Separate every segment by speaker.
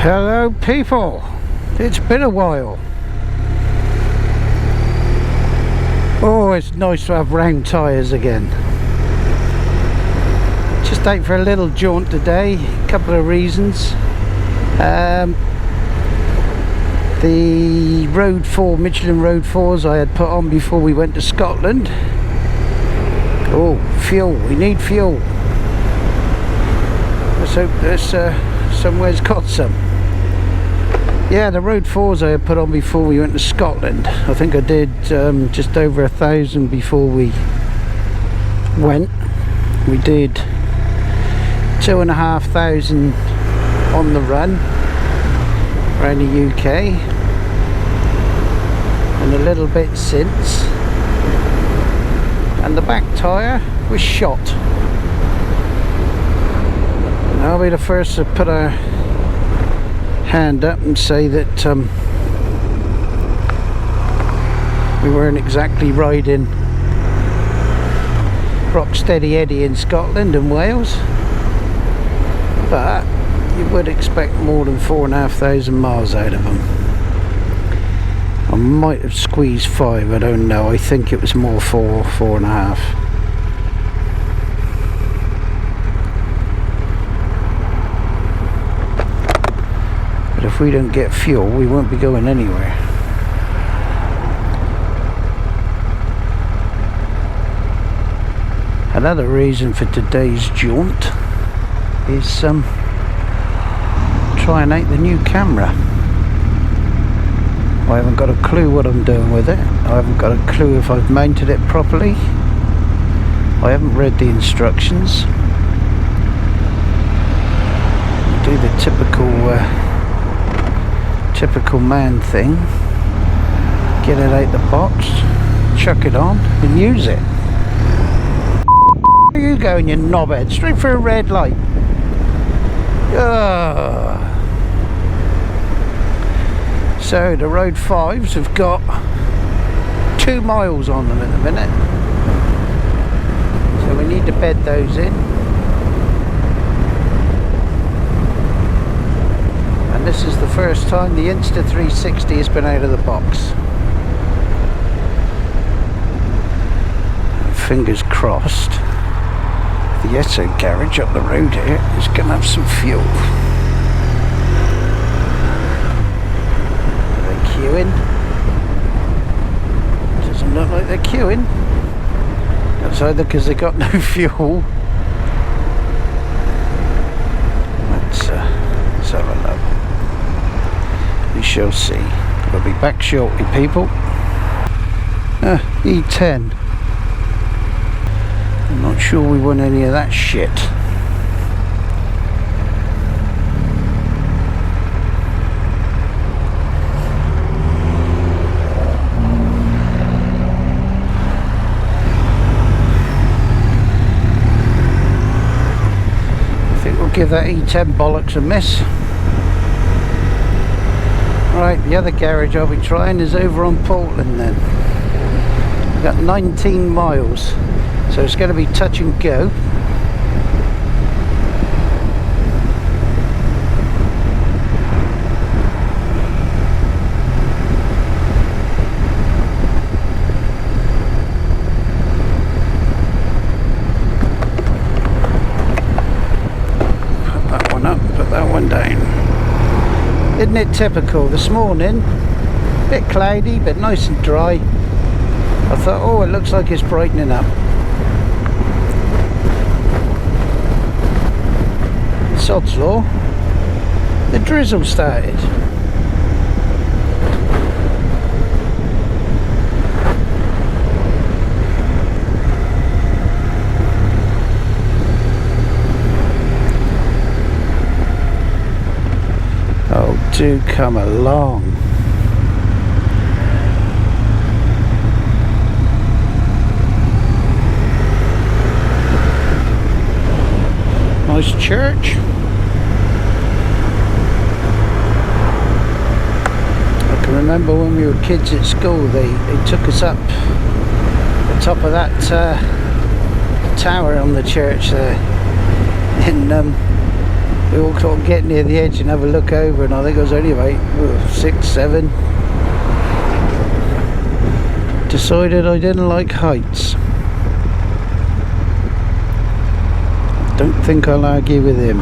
Speaker 1: Hello people, it's been a while. Oh, it's nice to have round tyres again. Just out for a little jaunt today, a couple of reasons. The Road 4, Michelin Road 4s I had put on before we went to Scotland. Oh, fuel, we need fuel. Let's hope there's somewhere's got some. Yeah, the Road 4s I had put on before we went to Scotland. I think I did just over 1,000 before we went. We did 2,500 on the run around the UK, and a little bit since. And the back tyre was shot. And I'll be the first to put a hand up and say that we weren't exactly riding rock steady Eddie in Scotland and Wales, but you would expect more than 4,500 miles out of them. I might have squeezed 5, I don't know. I think it was more 4.5. But if we don't get fuel, we won't be going anywhere. Another reason for today's jaunt is trying out the new camera. I haven't got a clue what I'm doing with it. I haven't got a clue if I've mounted it properly. I haven't read the instructions. Do the typical man thing. Get it out the box, chuck it on and use it. Where are you going, you knobhead? Straight for a red light. So the Road 5s have got 2 miles on them at the minute, so we need to bed those in. And this is the first time the Insta 360 has been out of the box. Fingers crossed the Esso garage up the road here is going to have some fuel. Are they queuing? Doesn't look like they're queuing. That's either because they got no fuel. Let's have a look. We shall see. We'll be back shortly, people. E10. I'm not sure we want any of that shit. I think we'll give that E10 bollocks a miss. Right, the other garage I'll be trying is over on Portland then. We've got 19 miles. So it's going to be touch and go. Put that one up, put that one down. Isn't it typical? This morning, a bit cloudy but nice and dry. I thought, oh, it looks like it's brightening up. Sod's law, the drizzle started. Oh, do come along. Nice church. I can remember when we were kids at school, they took us up the top of that tower on the church there in We all sort of get near the edge and have a look over, and I think it was only about 6, 7. Decided I didn't like heights. Don't think I'll argue with him.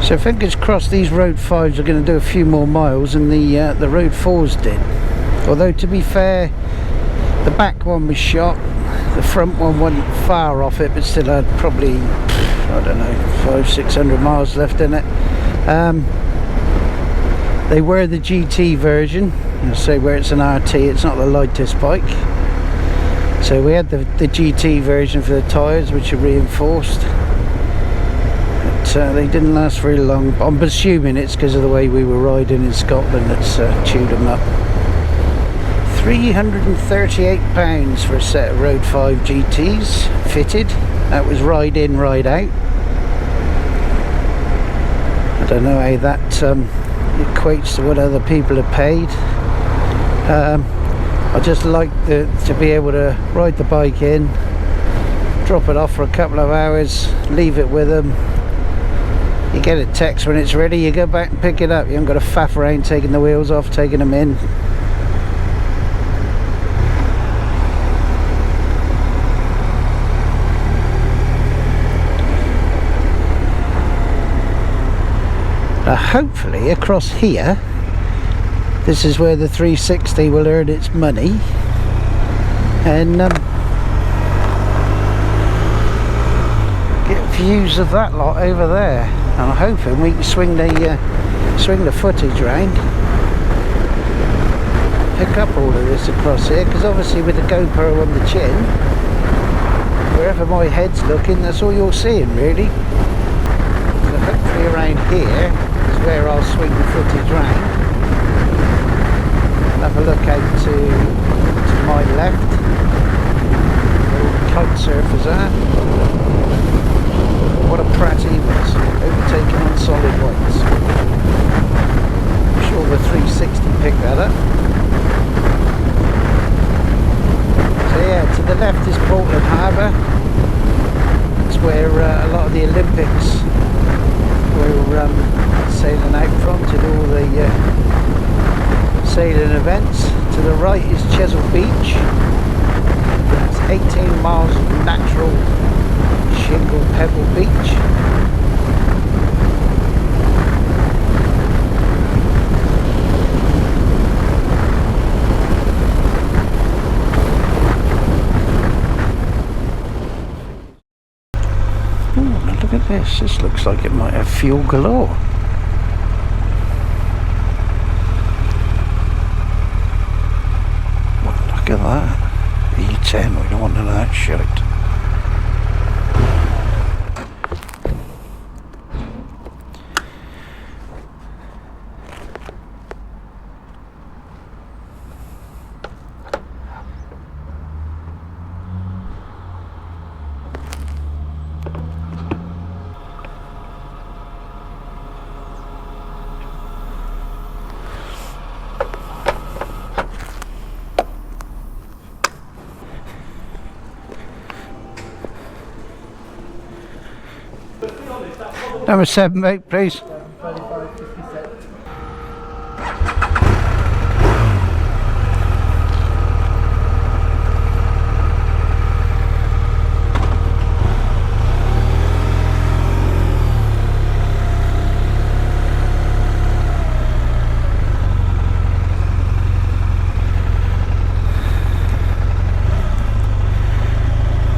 Speaker 1: So fingers crossed these Road 5s are going to do a few more miles than the Road 4s did. Although to be fair, the back one was shot, the front one wasn't far off it, but still had probably, I don't know, 500-600 miles left in it. They were the GT version, I say where it's an RT, it's not the lightest bike. So we had the GT version for the tyres, which are reinforced. They didn't last very long. I'm assuming it's because of the way we were riding in Scotland that's chewed them up. £338 for a set of Road 5 GTs fitted. That was ride in, ride out. I don't know how that equates to what other people have paid. I just like to be able to ride the bike in, drop it off for a couple of hours, leave it with them. You get a text when it's ready, you go back and pick it up. You haven't got to faff around taking the wheels off, taking them in. Now hopefully across here, this is where the 360 will earn its money. And get views of that lot over there. And I'm hoping we can swing the footage round, pick up all of this across here, because obviously with the GoPro on the chin, wherever my head's looking, that's all you're seeing really. So hopefully around here is where I'll swing the footage round. Have a look out to my left, where all the kite surfers are. What a prat he was, overtaking on solid whites. I'm sure the 360 picked that up. So yeah, to the left is Portland Harbour. It's where a lot of the Olympics were sailing out from to do all the sailing events. To the right is Chesil Beach. That's 18 miles of natural shingle pebble beach. Oh, now look at this. This looks like it might have fuel galore. Well, look at that. E10, we don't want none of that shite. Number 7, mate, please.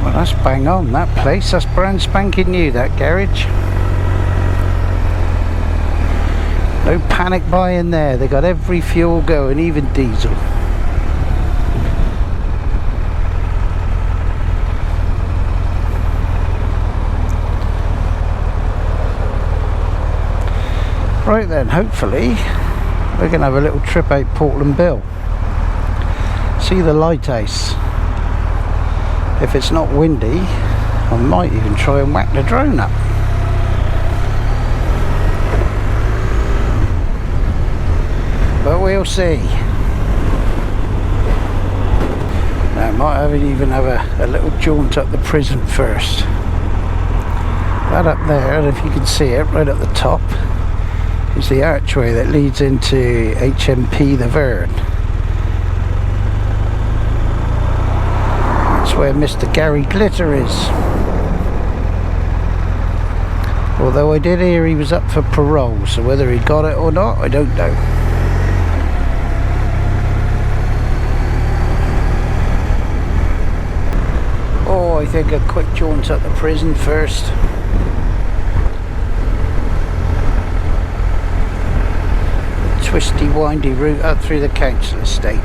Speaker 1: Well, that's bang on, that place. That's brand spanking new, that garage. No panic buying there, they got every fuel going, even diesel. Right then, hopefully we're going to have a little trip out Portland Bill. See the lighthouse. If it's not windy, I might even try and whack the drone up. but we'll see. Now, I might even have a little jaunt up the prison first. That up there, and if you can see it right at the top, is the archway that leads into HMP the Verne. That's where Mr. Gary Glitter is. Although I did hear he was up for parole, so whether he got it or not, I don't know. Oh, I think a quick jaunt up the prison first. Twisty, windy route up through the council estate.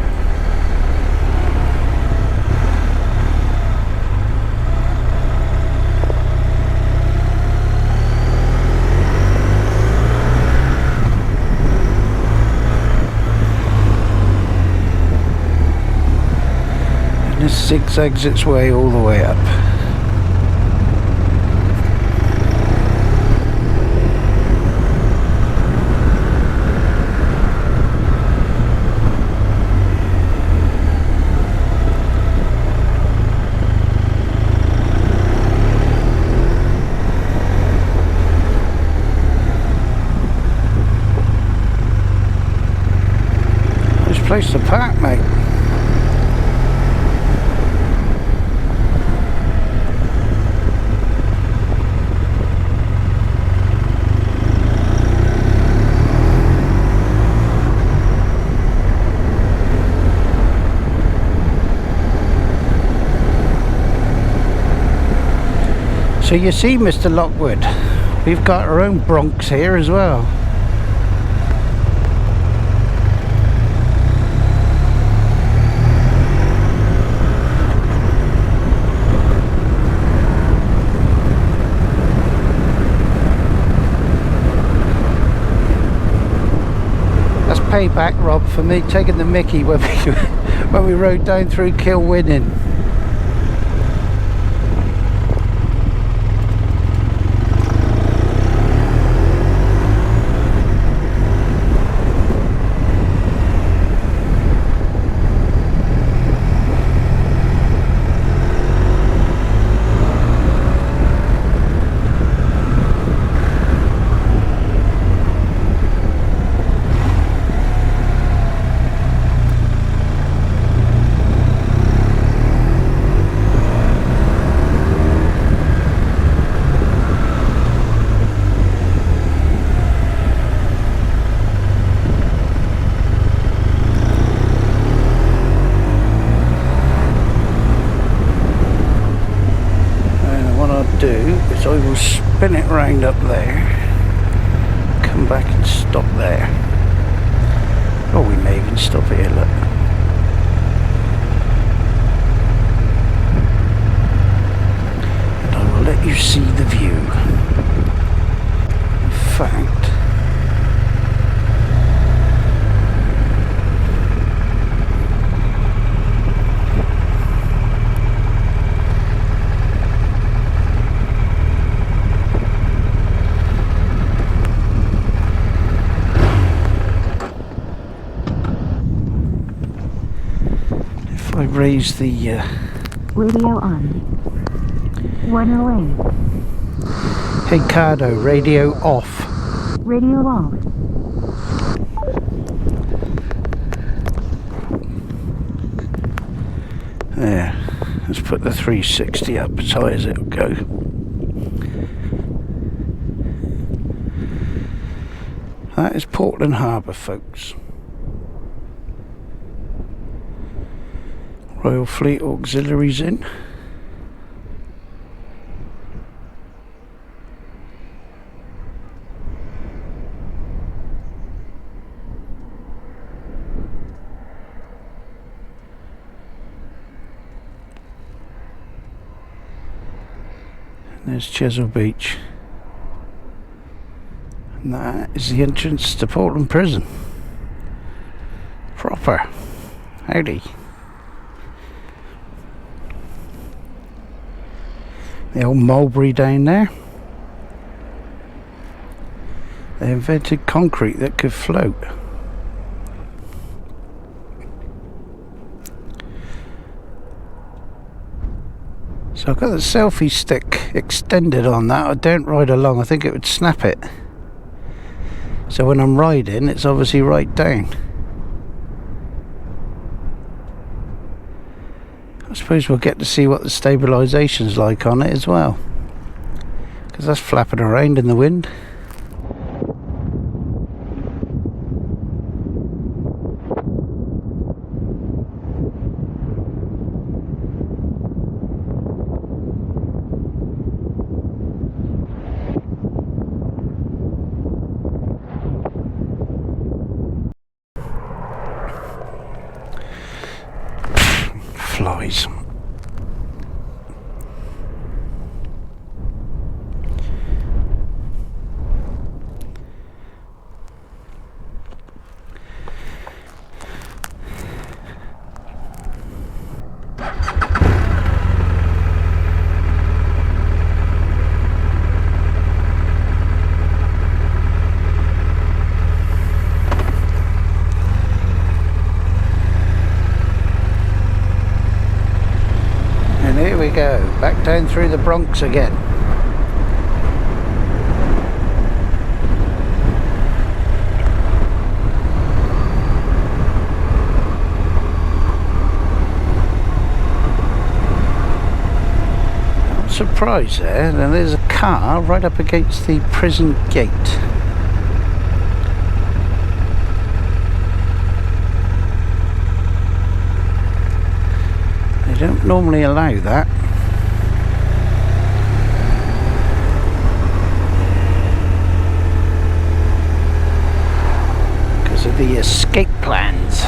Speaker 1: And this zigzags its way all the way up. Place to park, mate. So you see, Mr. Lockwood, we've got our own Bronx here as well. Payback, Rob, for me taking the mickey when we rode down through Kilwinning. So I will spin it round up there, come back and stop there. Oh, we may even stop here, look. And I will let you see the view. In fact, I raise the
Speaker 2: radio on. 108.
Speaker 1: Hey Cardo, radio off.
Speaker 2: Radio off.
Speaker 1: There. Let's put the 360 up as high as it'll go. That is Portland Harbour, folks. Royal Fleet Auxiliaries in. And there's Chesil Beach. And that is the entrance to Portland Prison. Proper. Howdy. The old mulberry down there. They invented concrete that could float. So I've got the selfie stick extended on that. I don't ride along, I think it would snap it. So when I'm riding, it's obviously right down. I suppose we'll get to see what the stabilisation's like on it as well, because that's flapping around in the wind. Flies. Here we go, back down through the Bronx again. I'm surprised there, and there's a car right up against the prison gate. They don't normally allow that. Because of the escape plans.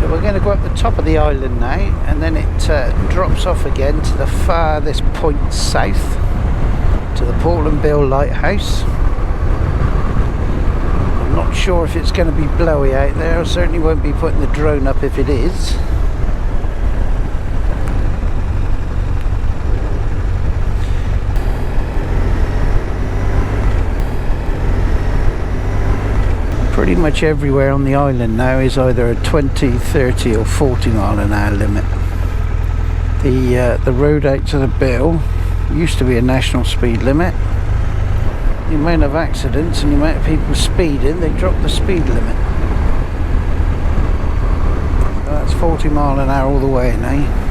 Speaker 1: We're going to go up the top of the island now, and then it drops off again to the farthest point south, to the Portland Bill Lighthouse. I'm not sure if it's going to be blowy out there. I certainly won't be putting the drone up if it is. Pretty much everywhere on the island now is either a 20, 30 or 40 mile an hour limit. The road out to the Bill used to be a national speed limit. The amount of accidents and the amount of people speeding, they dropped the speed limit. So that's 40 mile an hour all the way now.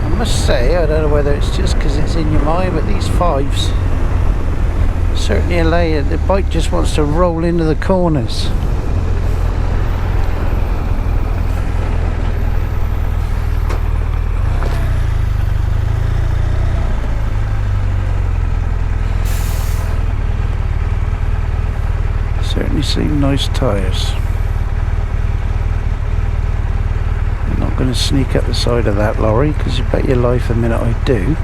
Speaker 1: I must say, I don't know whether it's just because it's in your mind, but these fives certainly allow you, the bike just wants to roll into the corners. Certainly seem nice tyres. Going to sneak up the side of that lorry, because you bet your life the minute I do,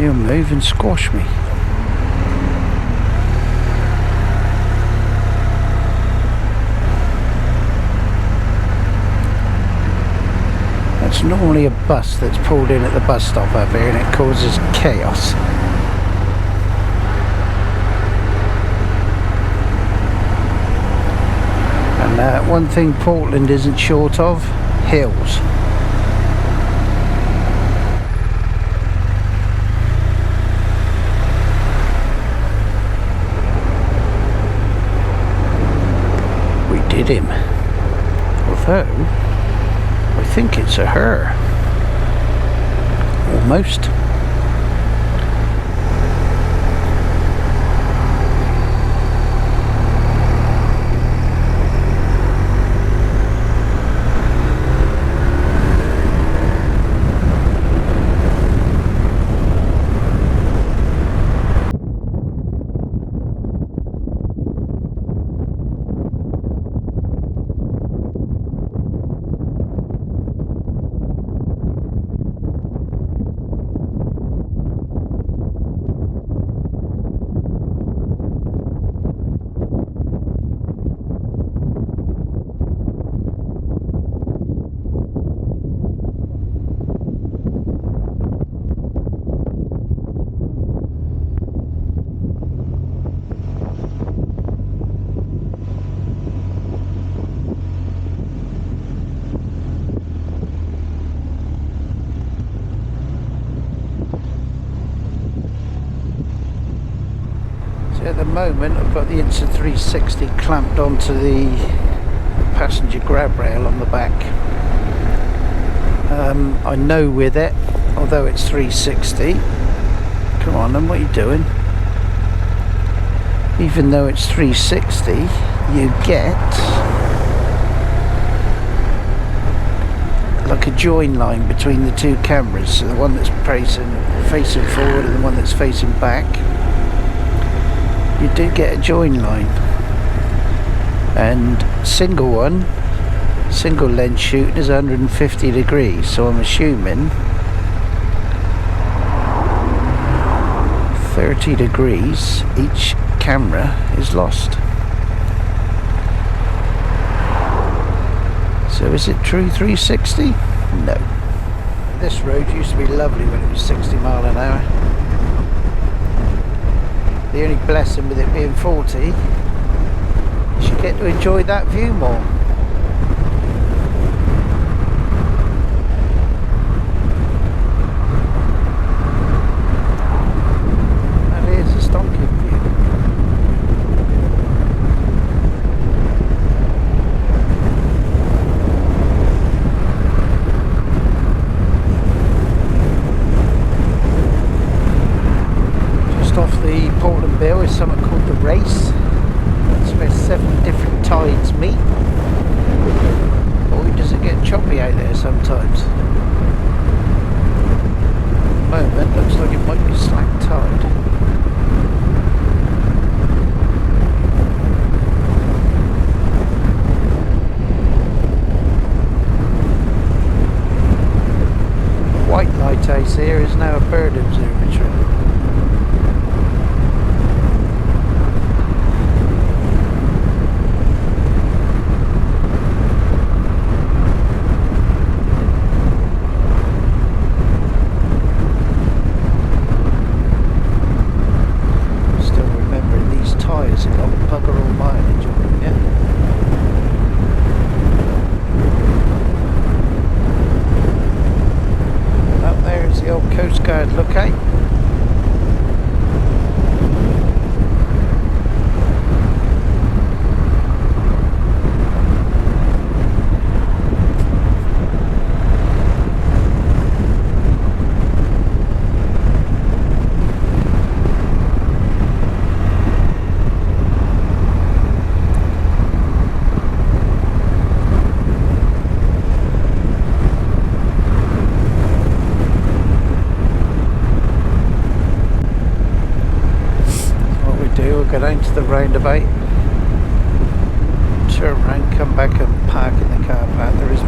Speaker 1: you'll move and squash me. That's normally a bus that's pulled in at the bus stop up here, and it causes chaos. And one thing Portland isn't short of, hills. We did him. Although, I think it's a her. Almost. moment I've got the Insta 360 clamped onto the passenger grab rail on the back. I know with it, although it's 360, come on then, what are you doing? Even though it's 360, you get like a join line between the two cameras, so the one that's facing forward and the one that's facing back. You do get a join line, and single lens shooting is 150 degrees, so I'm assuming 30 degrees each camera is lost. So is it true 360? No. This road used to be lovely when it was 60 mile an hour. The only blessing with it being 40 is you get to enjoy that view more. That is a stonking view. Off the Portland Bill is something called the Race. That's where 7 different tides meet. Boy, does it get choppy out there sometimes. At the moment looks like it might be slack tide. White lighthouse here is now a bird observatory. Lookout. Go down to the roundabout, turn around, come back and park in the car park. There is